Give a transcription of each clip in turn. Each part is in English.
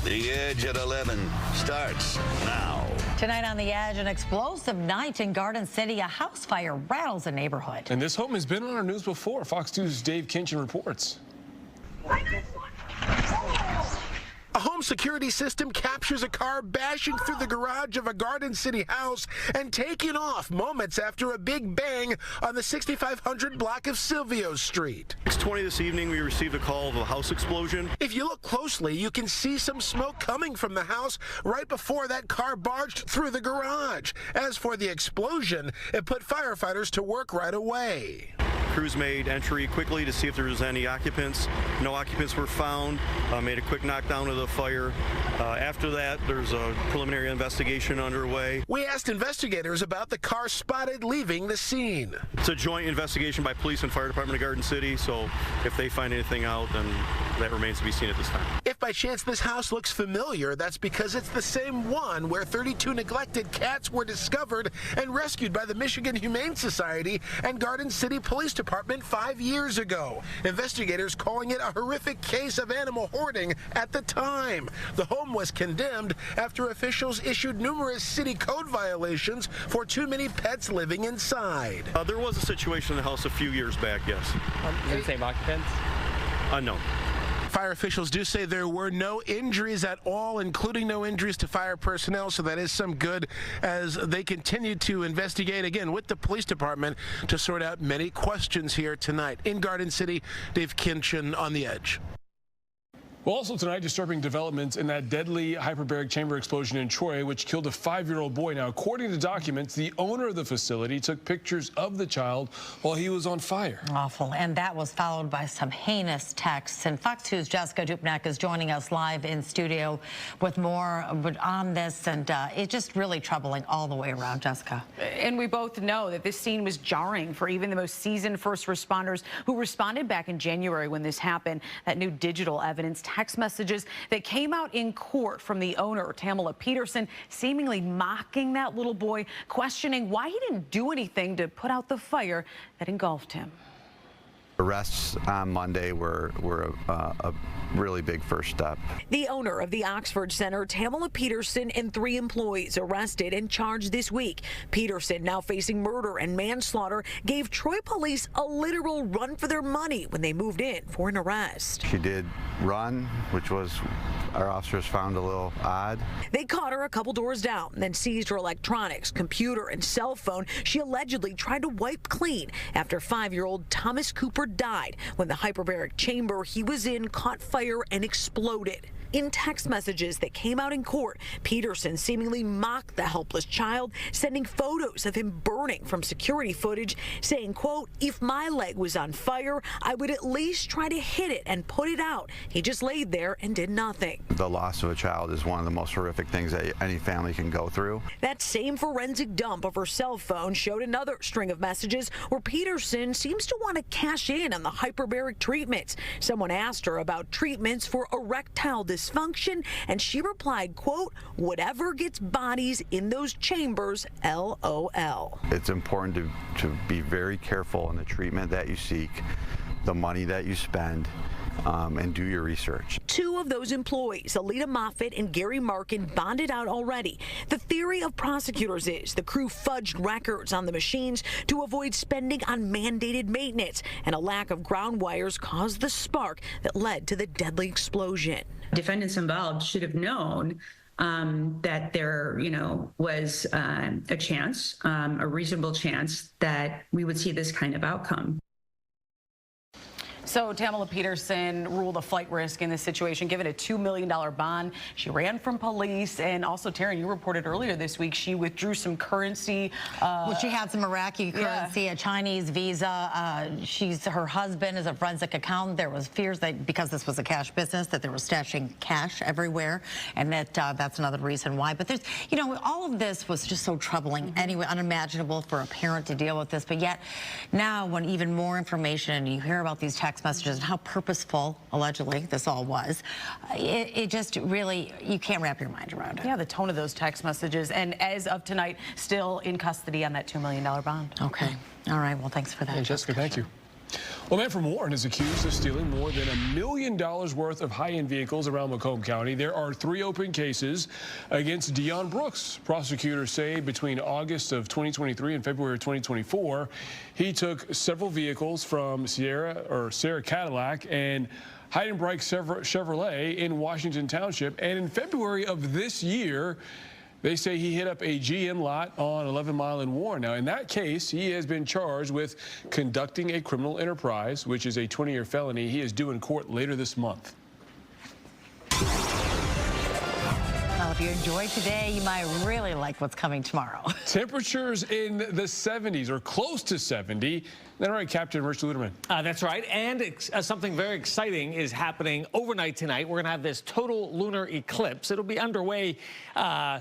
The Edge at 11 starts now. Tonight on The Edge, an explosive night in Garden City. A house fire rattles a neighborhood. And this home has been on our news before. Fox 2's Dave Kinchin reports. A home security system captures a car bashing through the garage of a Garden City house and taking off moments after a big bang on the 6500 block of Silvio Street. 6:20 this evening, we received a call of a house explosion. If you look closely, you can see some smoke coming from the house right before that car barged through the garage. As for the explosion, it put firefighters to work right away. Crews made entry quickly to see if there was any occupants. No occupants were found. Made a quick knockdown of the fire. After that, there's a preliminary investigation underway. We asked investigators about the car spotted leaving the scene. It's a joint investigation by police and fire department of Garden City, so if they find anything out, then that remains to be seen at this time. If by chance this house looks familiar, that's because it's the same one where 32 neglected cats were discovered and rescued by the Michigan Humane Society and Garden City Police Department 5 years ago. Investigators calling it a horrific case of animal hoarding at the time. The home was condemned after officials issued numerous city code violations for too many pets living inside. There was a situation in the house a few years back, yes. Does it say occupants? Unknown. Fire officials do say there were no injuries at all, including no injuries to fire personnel, so that is some good as they continue to investigate, again, with the police department to sort out many questions here tonight. In Garden City, Dave Kinchin on The Edge. Well, also tonight, disturbing developments in that deadly hyperbaric chamber explosion in Troy, which killed a 5-year-old boy. Now, according to documents, the owner of the facility took pictures of the child while he was on fire. Awful. And that was followed by some heinous texts. And Fox 2's Jessica Dupnack is joining us live in studio with more on this. And it's just really troubling all the way around, Jessica. And we both know that this scene was jarring for even the most seasoned first responders who responded back in January when this happened. That new digital evidence, text messages that came out in court from the owner, Tamala Peterson, seemingly mocking that little boy, questioning why he didn't do anything to put out the fire that engulfed him. Arrests on Monday were a really big first step. The owner of the Oxford Center, Tamala Peterson, and 3 employees arrested and charged this week. Peterson, now facing murder and manslaughter, gave Troy police a literal run for their money when they moved in for an arrest. She did run, which was our officers found a little odd. They caught her a couple doors down, then seized her electronics, computer, and cell phone she allegedly tried to wipe clean after 5-year-old Thomas Cooper died when the hyperbaric chamber he was in caught fire and exploded. In text messages that came out in court, Peterson seemingly mocked the helpless child, sending photos of him burning from security footage, saying, quote, "If my leg was on fire, I would at least try to hit it and put it out. He just laid there and did nothing." The loss of a child is one of the most horrific things that any family can go through. That same forensic dump of her cell phone showed another string of messages where Peterson seems to want to cash in on the hyperbaric treatments. Someone asked her about treatments for erectile dysfunction, and she replied, quote, "Whatever gets bodies in those chambers, LOL." It's important to be very careful in the treatment that you seek, the money that you spend, and do your research. 2 of those employees, Alita Moffitt and Gary Markin, bonded out already. The theory of prosecutors is the crew fudged records on the machines to avoid spending on mandated maintenance, and a lack of ground wires caused the spark that led to the deadly explosion. Defendants involved should have known that there, was a chance, a reasonable chance that we would see this kind of outcome. So Tamala Peterson ruled a flight risk in this situation, given a $2 million bond. She ran from police, and also, Taryn, you reported earlier this week she withdrew some currency. Well, she had some Iraqi currency, yeah. A Chinese visa. Her husband is a forensic accountant. There was fears that because this was a cash business, that they were stashing cash everywhere, and that that's another reason why. But there's, all of this was just so troubling. Anyway, unimaginable for a parent to deal with this. But yet, now when even more information, and you hear about these text messages and how purposeful, allegedly, this all was, it just really, you can't wrap your mind around it. Yeah, the tone of those text messages. And as of tonight, still in custody on that $2 million bond. Okay. All right. Well, thanks for that. Hey, Jessica, thank you. Well, a man from Warren is accused of stealing more than $1 million worth of high-end vehicles around Macomb County. There are 3 open cases against Dion Brooks. Prosecutors say between August of 2023 and February of 2024, he took several vehicles from Sarah Cadillac and Hyperbaric Chevrolet in Washington Township. And in February of this year, they say he hit up a GM lot on 11 Mile in Warren. Now, in that case, he has been charged with conducting a criminal enterprise, which is a 20-year felony. He is due in court later this month. Well, if you enjoyed today, you might really like what's coming tomorrow. Temperatures in the 70s or close to 70. Then, right, Captain Rich Luderman. That's right. And something very exciting is happening overnight tonight. We're going to have this total lunar eclipse. It'll be underway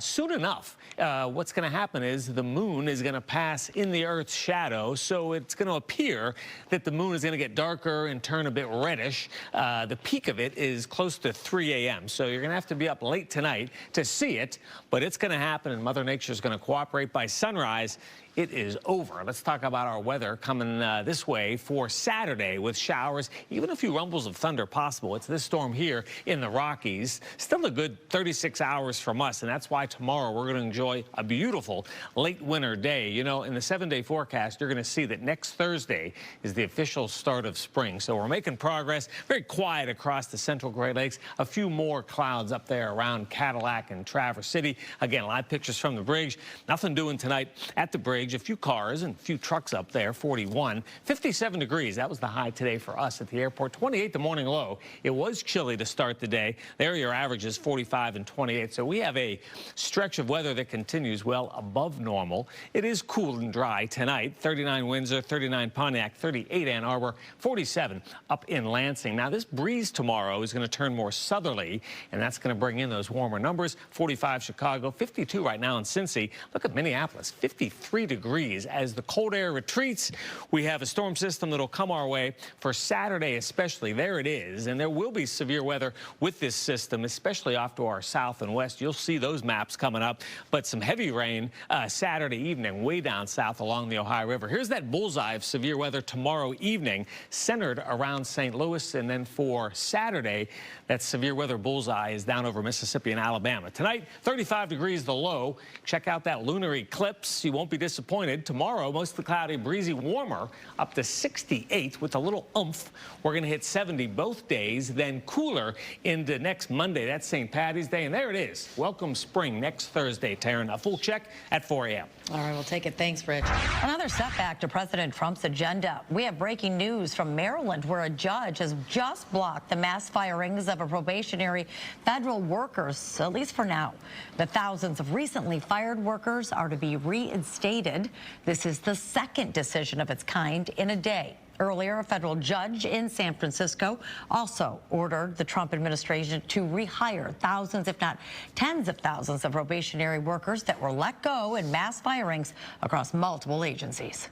soon enough. What's going to happen is the moon is going to pass in the Earth's shadow. So it's going to appear that the moon is going to get darker and turn a bit reddish. The peak of it is close to 3 a.m. So you're going to have to be up late tonight to see it. But it's going to happen, and Mother Nature is going to cooperate. By sunrise, it is over. Let's talk about our weather coming this way for Saturday with showers, even a few rumbles of thunder possible. It's this storm here in the Rockies. Still a good 36 hours from us, and that's why tomorrow we're going to enjoy a beautiful late winter day. You know, in the 7-day forecast, you're going to see that next Thursday is the official start of spring. So we're making progress. Very quiet across the central Great Lakes. A few more clouds up there around Cadillac and Traverse City. Again, live pictures from the bridge. Nothing doing tonight at the bridge. A few cars and a few trucks up there, 41. 57 degrees, that was the high today for us at the airport. 28 the morning low. It was chilly to start the day. There are your averages, 45 and 28. So we have a stretch of weather that continues well above normal. It is cool and dry tonight. 39 Windsor, 39 Pontiac, 38 Ann Arbor, 47 up in Lansing. Now this breeze tomorrow is going to turn more southerly, and that's going to bring in those warmer numbers. 45 Chicago, 52 right now in Cincy. Look at Minneapolis, 53 degrees. As the cold air retreats, we have a storm system that'll come our way for Saturday especially. There it is, and there will be severe weather with this system, especially off to our south and west. You'll see those maps coming up, but some heavy rain Saturday evening way down south along the Ohio River. Here's that bullseye of severe weather tomorrow evening centered around St. Louis, and then for Saturday, that severe weather bullseye is down over Mississippi and Alabama. Tonight, 35 degrees the low. Check out that lunar eclipse. You won't be disappointed. Tomorrow, mostly cloudy, breezy, warmer, up to 68 with a little oomph. We're going to hit 70 both days, then cooler into next Monday. That's St. Patty's Day, and there it is. Welcome spring next Thursday, Taryn. A full check at 4 a.m. All right, we'll take it. Thanks, Rich. Another setback to President Trump's agenda. We have breaking news from Maryland, where a judge has just blocked the mass firings of a probationary federal workers, at least for now. The thousands of recently fired workers are to be reinstated. This is the second decision of its kind in a day. Earlier, a federal judge in San Francisco also ordered the Trump administration to rehire thousands, if not tens of thousands, of probationary workers that were let go in mass firings across multiple agencies.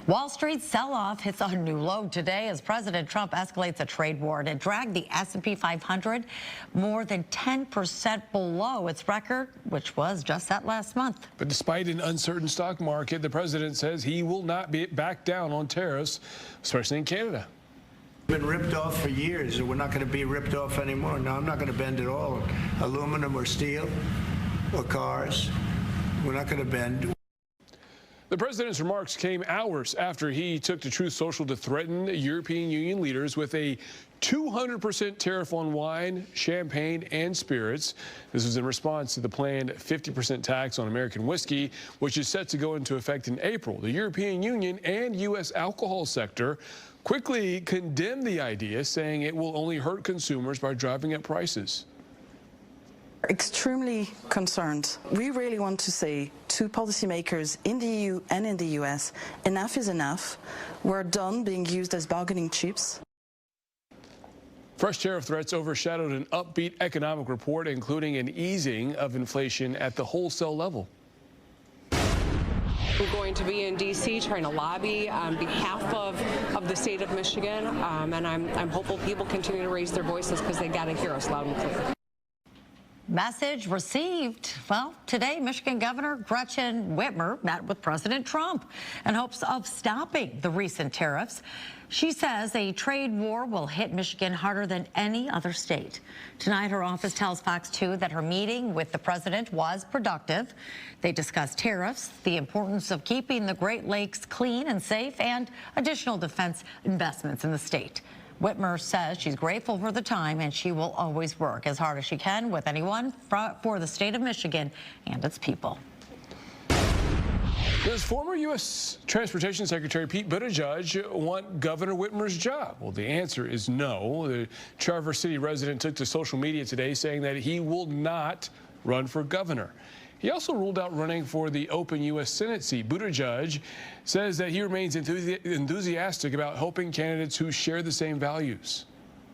Wall Street's sell-off hits a new low today as President Trump escalates a trade war, and it dragged the S&P 500 more than 10% below its record, which was just set last month. But despite an uncertain stock market, the president says he will not back down on tariffs, especially in Canada. Been ripped off for years, and we're not going to be ripped off anymore. No, I'm not going to bend at all. Aluminum or steel or cars, we're not going to bend. The president's remarks came hours after he took to Truth Social to threaten European Union leaders with a 200% tariff on wine, champagne, and spirits. This was in response to the planned 50% tax on American whiskey, which is set to go into effect in April. The European Union and U.S. alcohol sector quickly condemned the idea, saying it will only hurt consumers by driving up prices. Extremely concerned. We really want to say to policymakers in the EU and in the US, enough is enough. We're done being used as bargaining chips. Fresh tariff threats overshadowed an upbeat economic report, including an easing of inflation at the wholesale level. We're going to be in D.C. trying to lobby on behalf of the state of Michigan, and I'm hopeful people continue to raise their voices because they got to hear us loud and clear. Message received. Well, today, Michigan Governor Gretchen Whitmer met with President Trump in hopes of stopping the recent tariffs. She says a trade war will hit Michigan harder than any other state. Tonight, her office tells Fox 2 that her meeting with the president was productive. They discussed tariffs, the importance of keeping the Great Lakes clean and safe, and additional defense investments in the state. Whitmer says she's grateful for the time and she will always work as hard as she can with anyone for the state of Michigan and its people. Does former U.S. Transportation Secretary Pete Buttigieg want Governor Whitmer's job? Well, the answer is no. The Traverse City resident took to social media today saying that he will not run for governor. He also ruled out running for the open U.S. Senate seat. Buttigieg says that he remains enthusiastic about helping candidates who share the same values.